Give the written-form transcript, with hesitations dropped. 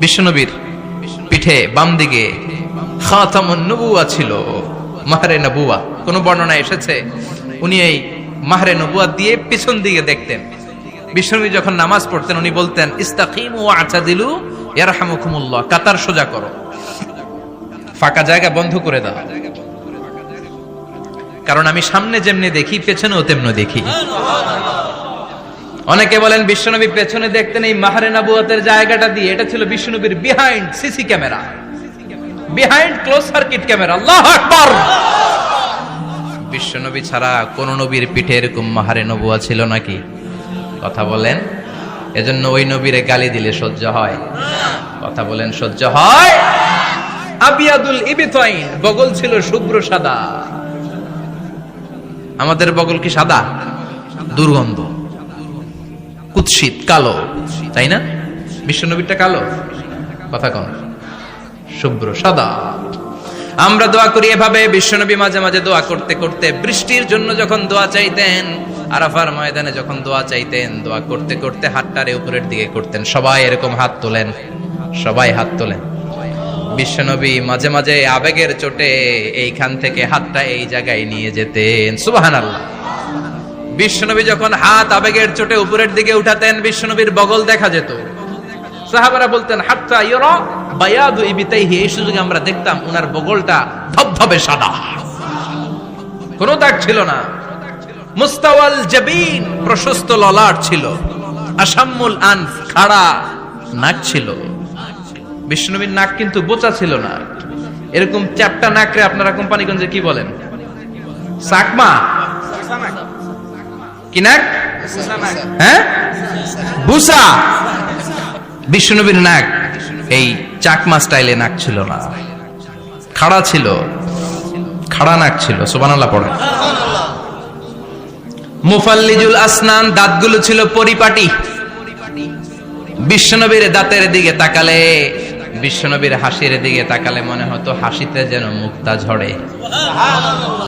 বিশ্বনবীর পিঠে বাম দিকে খাতামুন নবুয়া ছিল, মাহরে নবুয়া। কোন বর্ণনা এসেছে উনি এই মাহরে নবুয়া দিয়ে পিছন দিকে দেখতেন। বিশ্বনবী যখন নামাজ পড়তেন উনি বলতেন ইস্তাকিমু ওয়া'তাদিলু ইয়ারহামুকুমুল্লাহ, কাতার সোজা করো, ফাঁকা জায়গা বন্ধ করে দাও, কারণ আমি সামনে যেমনি দেখি পেছনেও তেমনি দেখি। অনেকে বলেন বিশ্বনবী পেছনে দেখতেন এই মাহরে নবুয়াতের জায়গাটা দিয়ে, এটা ছিল বিশ্বনবীর behind CC camera, behind close circuit camera. আল্লাহু আকবার। বিশ্বনবী ছাড়া কোন নবীর পিঠে এরকম মাহরে নবুয়া ছিল নাকি? কথা বলেন। এজন্য ওই নবীরে গালি দিলে সহ্য হয়? কথা বলেন, সহ্য হয়? আবিয়াদুল ইবতাইন, বগল ছিল শুভ্র সাদা। আমাদের বগল কি সাদা? দুর্গন্ধ, কুৎসিত, কালো, তাই না? বিশ্বনবীরটা কালো? কথা কোন? শুভ্র সাদা। আমরা দোয়া করি এভাবে। বিশ্বনবী মাঝে মাঝে দোয়া করতে করতে বৃষ্টির জন্য যখন দোয়া চাইতেন, আরাফার ময়দানে যখন দোয়া চাইতেন, দোয়া করতে করতে হাতটারে উপরের দিকে করতেন। সবাই এরকম হাত তোলেন, সবাই হাত তোলেন। বিশ্বনবী মাঝে মাঝে আবেগের চোটে এইখান থেকে হাতটা এই জায়গায় নিয়ে যেতেন। সুবহানাল্লাহ। বিশ্বনবী যখন হাত আবেগের চোটে উপরের দিকে উঠাতেন, বিশ্বনবীর বগল দেখা যেত। সাহাবারা বলতেন হাত্তা ইরা বায়াদু ইবতাইহি, এই সুযোগে আমরা দেখতাম ওনার বগলটা ধবধবে সাদা, কোনো দাগ ছিল না। মুস্তাওয়াল জাবিন, প্রশস্ত ললাট ছিল। আসাম্মুল আনফ, খাড়া নাক ছিল। বিশ্বনবীর নাক কিন্তু বোচা ছিল না। এরকম চ্যাপটা নাকরে আপনারা কোম্পানিগঞ্জে কি বলেন? চাকমা? কি নাক? হ্যাঁ, বুসা। বিশ্বনবীর নাক এই চাকমা স্টাইলে নাক ছিল না, খাড়া ছিল, খাড়া নাক ছিল। সুবহানাল্লাহ পড়ে। মুফাল্লিজুল আসনান, দাঁতগুলো ছিল পরিপাটি। বিশ্বনবীর দাঁতের দিকে তাকালে, বিশ্বনবীর হাসির দিকে তাকালে মনে হতো হাসিতে যেন মুক্তা ঝরে।